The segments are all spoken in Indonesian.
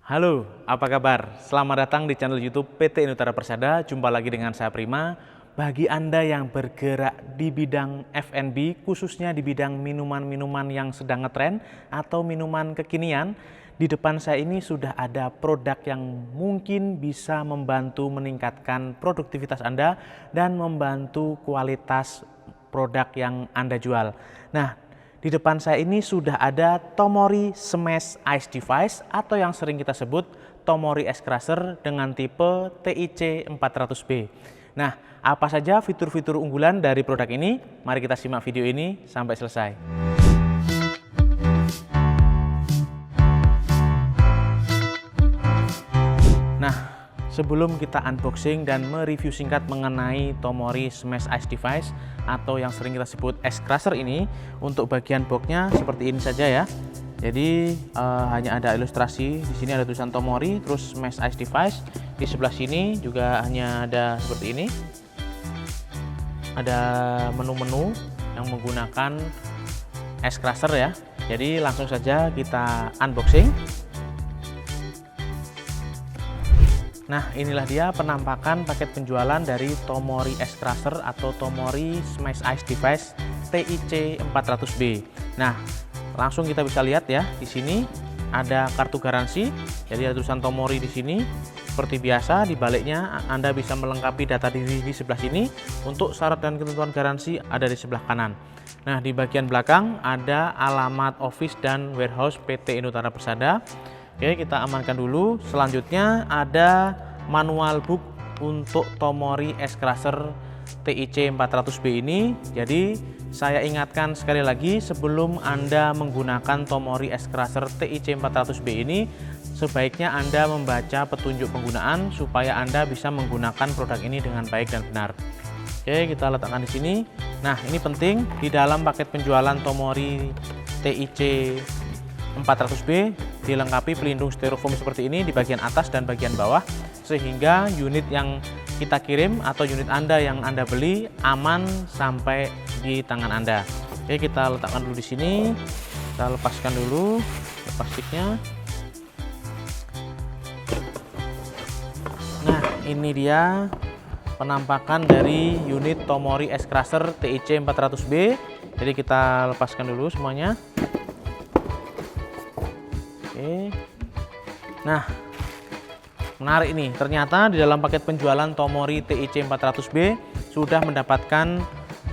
Halo, apa kabar? Selamat datang di channel YouTube PT Inutara Persada. Jumpa lagi dengan saya Prima. Bagi Anda yang bergerak di bidang F&B, khususnya di bidang minuman-minuman yang sedang ngetren atau minuman kekinian, di depan saya ini sudah ada produk yang mungkin bisa membantu meningkatkan produktivitas Anda dan membantu kualitas produk yang Anda jual. Nah, di depan saya ini sudah ada Tomori Smash Ice Device atau yang sering kita sebut Tomori Ice Crusher dengan tipe TIC 400B. Nah, apa saja fitur-fitur unggulan dari produk ini? Mari kita simak video ini sampai selesai. Nah, sebelum kita unboxing dan mereview singkat mengenai Tomori Smash Ice Device atau yang sering kita sebut Ice Crusher ini, untuk bagian boxnya seperti ini saja ya. Jadi hanya ada ilustrasi, di sini ada tulisan Tomori, terus Smash Ice Device. Di sebelah sini juga hanya ada seperti ini. Ada menu-menu yang menggunakan Ice Crusher ya. Jadi langsung saja kita unboxing. Nah, inilah dia penampakan paket penjualan dari Tomori Ice Crusher atau Tomori Smash Ice Device TIC 400B. Nah, langsung kita bisa lihat ya, di sini ada kartu garansi. Jadi ada tulisan Tomori di sini. Seperti biasa, di baliknya Anda bisa melengkapi data diri di sebelah sini. Untuk syarat dan ketentuan garansi ada di sebelah kanan. Nah, di bagian belakang ada alamat office dan warehouse PT Inutara Persada. Oke, kita amankan dulu. Selanjutnya ada manual book untuk Tomori Ice Crusher TIC 400B ini. Jadi saya ingatkan sekali lagi, sebelum Anda menggunakan Tomori Ice Crusher TIC 400B ini, sebaiknya Anda membaca petunjuk penggunaan supaya Anda bisa menggunakan produk ini dengan baik dan benar. Oke, kita letakkan di sini. Nah, ini penting, di dalam paket penjualan Tomori TIC 400B dilengkapi pelindung styrofoam seperti ini di bagian atas dan bagian bawah, sehingga unit yang kita kirim atau unit Anda yang Anda beli aman sampai di tangan Anda. Oke, kita letakkan dulu di sini. Kita lepaskan dulu plastiknya. Nah, ini dia penampakan dari unit Tomori Ice Crusher TIC 400B. Jadi kita lepaskan dulu semuanya. Oke. Nah, menarik ini, ternyata di dalam paket penjualan Tomori TIC 400B sudah mendapatkan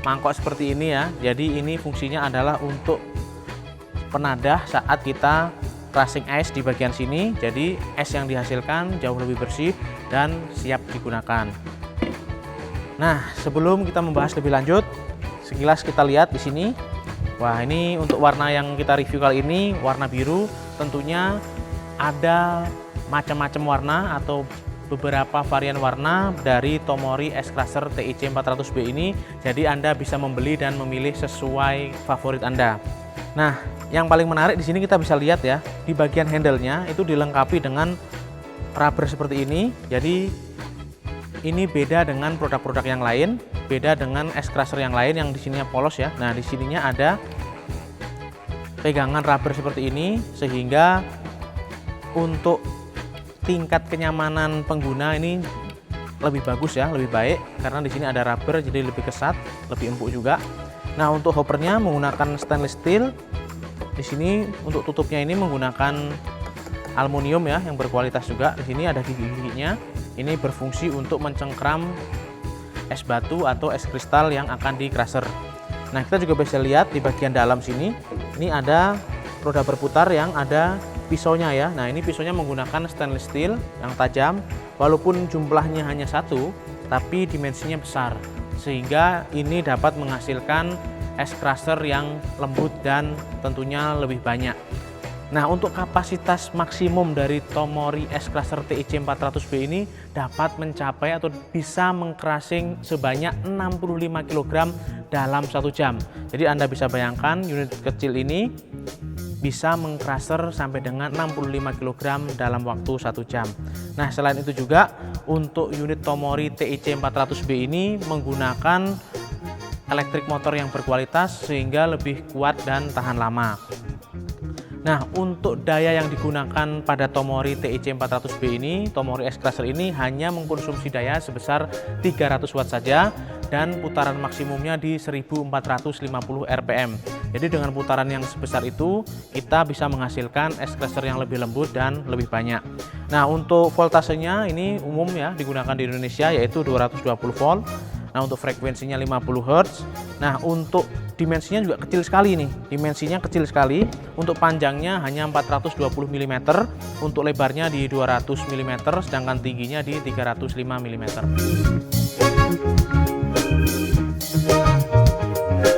mangkok seperti ini ya. Jadi ini fungsinya adalah untuk penadah saat kita crushing ice di bagian sini. Jadi es yang dihasilkan jauh lebih bersih dan siap digunakan. Nah, sebelum kita membahas lebih lanjut, sekilas kita lihat di sini. Wah, ini untuk warna yang kita review kali ini warna biru. Tentunya ada macam-macam warna atau beberapa varian warna dari Tomori Ice Crusher TIC 400B ini. Jadi Anda bisa membeli dan memilih sesuai favorit Anda. Nah, yang paling menarik di sini kita bisa lihat ya, di bagian handle-nya itu dilengkapi dengan rubber seperti ini. Jadi ini beda dengan produk-produk yang lain, beda dengan Ice Crusher yang lain yang di sininya polos ya. Nah, di sininya ada pegangan rubber seperti ini, sehingga untuk tingkat kenyamanan pengguna ini lebih bagus ya, lebih baik karena di sini ada rubber, jadi lebih kesat, lebih empuk juga. Nah, untuk hoppernya menggunakan stainless steel. Di sini untuk tutupnya ini menggunakan aluminium ya, yang berkualitas juga. Di sini ada gigi-giginya. Ini berfungsi untuk mencengkram es batu atau es kristal yang akan di crusher. Nah, kita juga bisa lihat di bagian dalam sini, ini ada roda berputar yang ada pisaunya ya. Nah, ini pisaunya menggunakan stainless steel yang tajam, walaupun jumlahnya hanya satu, tapi dimensinya besar, sehingga ini dapat menghasilkan es crusher yang lembut dan tentunya lebih banyak. Nah, untuk kapasitas maksimum dari Tomori Ice Crusher TIC 400B ini dapat mencapai atau bisa mengcrushing sebanyak 65 kg dalam 1 jam. Jadi Anda bisa bayangkan unit kecil ini bisa mengcrusher sampai dengan 65 kg dalam waktu 1 jam. Nah, selain itu juga untuk unit Tomori TIC 400B ini menggunakan elektrik motor yang berkualitas sehingga lebih kuat dan tahan lama. Nah, untuk daya yang digunakan pada Tomori TIC 400B ini, Tomori S-Crusher ini hanya mengkonsumsi daya sebesar 300 watt saja dan putaran maksimumnya di 1450 rpm. Jadi dengan putaran yang sebesar itu, kita bisa menghasilkan S-Crusher yang lebih lembut dan lebih banyak. Nah, untuk voltasenya ini umum ya digunakan di Indonesia, yaitu 220 volt. Nah, untuk frekuensinya 50 Hz. Nah, untuk dimensinya juga kecil sekali nih. Dimensinya kecil sekali. Untuk panjangnya hanya 420 mm, untuk lebarnya di 200 mm, sedangkan tingginya di 305 mm.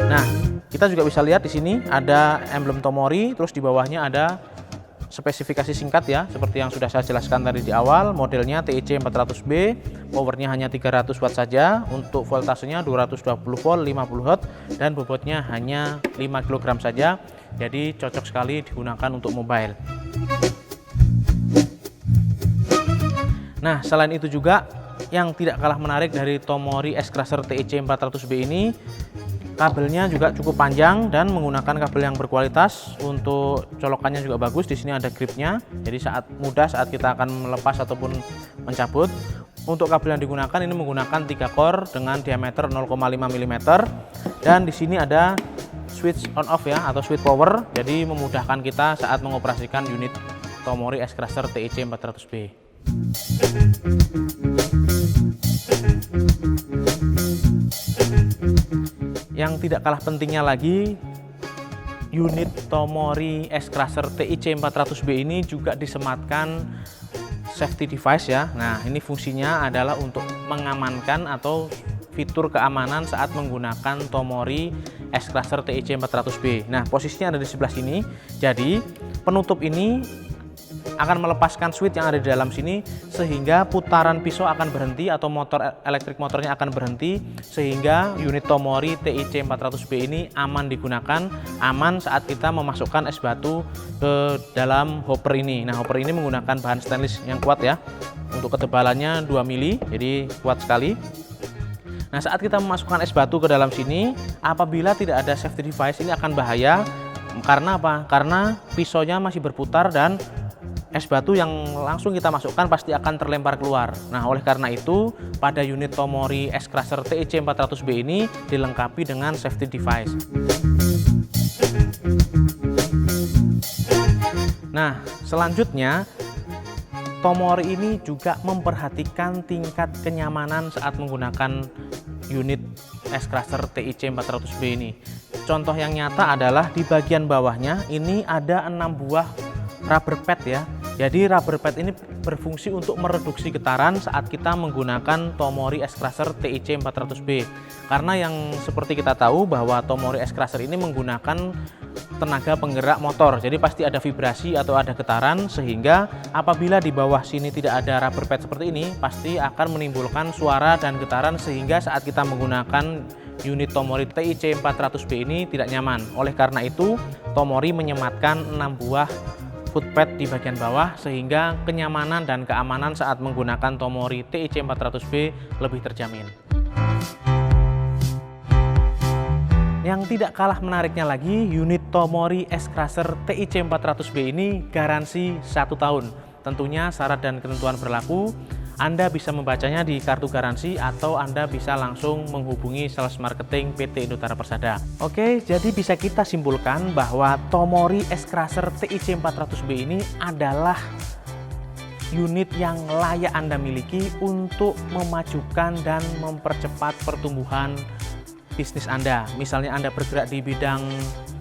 Nah, kita juga bisa lihat di sini ada emblem Tomori, terus di bawahnya ada spesifikasi singkat ya, seperti yang sudah saya jelaskan tadi di awal. Modelnya TIC 400B, powernya hanya 300 watt saja, untuk voltasenya 220 volt 50 Hz, dan bobotnya hanya 5 kg saja. Jadi cocok sekali digunakan untuk mobile. Nah, selain itu juga yang tidak kalah menarik dari Tomori S-Crusher TIC 400B ini, kabelnya juga cukup panjang dan menggunakan kabel yang berkualitas. Untuk colokannya juga bagus. Di sini ada gripnya, jadi mudah saat kita akan melepas ataupun mencabut. Untuk kabel yang digunakan ini menggunakan 3 core dengan diameter 0,5 mm, dan di sini ada switch on off ya, atau switch power, jadi memudahkan kita saat mengoperasikan unit Tomori S-Crusher TIC 400B. Yang tidak kalah pentingnya lagi, unit Tomori S-Crusher TIC 400B ini juga disematkan safety device ya. Nah, ini fungsinya adalah untuk mengamankan atau fitur keamanan saat menggunakan Tomori S-Crusher TIC 400B. Nah, posisinya ada di sebelah sini. Jadi, penutup ini akan melepaskan switch yang ada di dalam sini, sehingga putaran pisau akan berhenti atau elektrik motornya akan berhenti, sehingga unit Tomori TIC 400B ini aman digunakan, aman saat kita memasukkan es batu ke dalam hopper ini. Nah, hopper ini menggunakan bahan stainless yang kuat ya, untuk ketebalannya 2 mili, jadi kuat sekali. Nah, saat kita memasukkan es batu ke dalam sini, apabila tidak ada safety device, ini akan bahaya. Karena apa? Karena pisaunya masih berputar dan es batu yang langsung kita masukkan pasti akan terlempar keluar. Nah, oleh karena itu, pada unit Tomori S-Crusher TIC 400B ini dilengkapi dengan safety device. Nah, selanjutnya, Tomori ini juga memperhatikan tingkat kenyamanan saat menggunakan unit S-Crusher TIC 400B ini. Contoh yang nyata adalah di bagian bawahnya ini ada 6 buah rubber pad ya. Jadi rubber pad ini berfungsi untuk mereduksi getaran saat kita menggunakan Tomori S-Crusher TIC 400B. Karena yang seperti kita tahu bahwa Tomori S-Crusher ini menggunakan tenaga penggerak motor. Jadi pasti ada vibrasi atau ada getaran, sehingga apabila di bawah sini tidak ada rubber pad seperti ini, pasti akan menimbulkan suara dan getaran, sehingga saat kita menggunakan unit Tomori TIC 400B ini tidak nyaman. Oleh karena itu, Tomori menyematkan 6 buah footpad di bagian bawah, sehingga kenyamanan dan keamanan saat menggunakan Tomori TIC 400B lebih terjamin. Yang tidak kalah menariknya lagi, unit Tomori S-Crusher TIC 400B ini garansi 1 tahun. Tentunya syarat dan ketentuan berlaku. Anda bisa membacanya di kartu garansi atau Anda bisa langsung menghubungi sales marketing PT Indotara Persada. Oke, jadi bisa kita simpulkan bahwa Tomori S-Crusher TIC 400B ini adalah unit yang layak Anda miliki untuk memajukan dan mempercepat pertumbuhan bisnis Anda. Misalnya Anda bergerak di bidang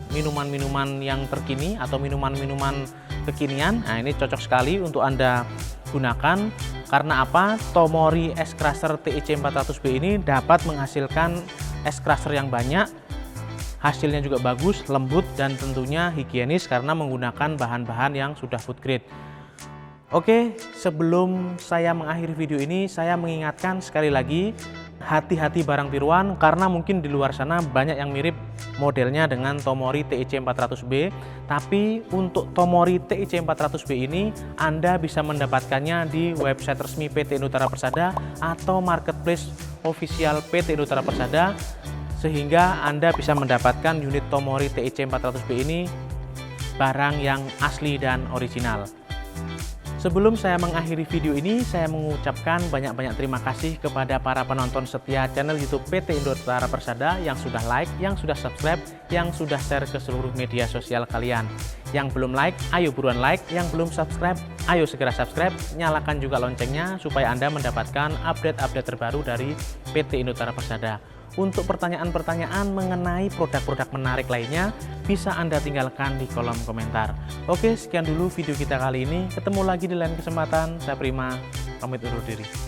minuman-minuman yang terkini atau minuman-minuman kekinian, nah ini cocok sekali untuk Anda gunakan. Karena apa? Tomori S-Crusher TIC 400B ini dapat menghasilkan es crusher yang banyak, hasilnya juga bagus, lembut, dan tentunya higienis karena menggunakan bahan-bahan yang sudah food grade. Oke, sebelum saya mengakhiri video ini, saya mengingatkan sekali lagi, hati-hati barang tiruan, karena mungkin di luar sana banyak yang mirip modelnya dengan Tomori TIC 400B. Tapi untuk Tomori TIC 400B ini Anda bisa mendapatkannya di website resmi PT Indotara Persada atau marketplace official PT Indotara Persada, sehingga Anda bisa mendapatkan unit Tomori TIC 400B ini barang yang asli dan original. Sebelum saya mengakhiri video ini, saya mengucapkan banyak-banyak terima kasih kepada para penonton setia channel YouTube PT Indotara Persada yang sudah like, yang sudah subscribe, yang sudah share ke seluruh media sosial kalian. Yang belum like, ayo buruan like. Yang belum subscribe, ayo segera subscribe. Nyalakan juga loncengnya supaya Anda mendapatkan update-update terbaru dari PT Indotara Persada. Untuk pertanyaan-pertanyaan mengenai produk-produk menarik lainnya, bisa Anda tinggalkan di kolom komentar. Oke, sekian dulu video kita kali ini. Ketemu lagi di lain kesempatan. Saya Prima, pamit undur diri.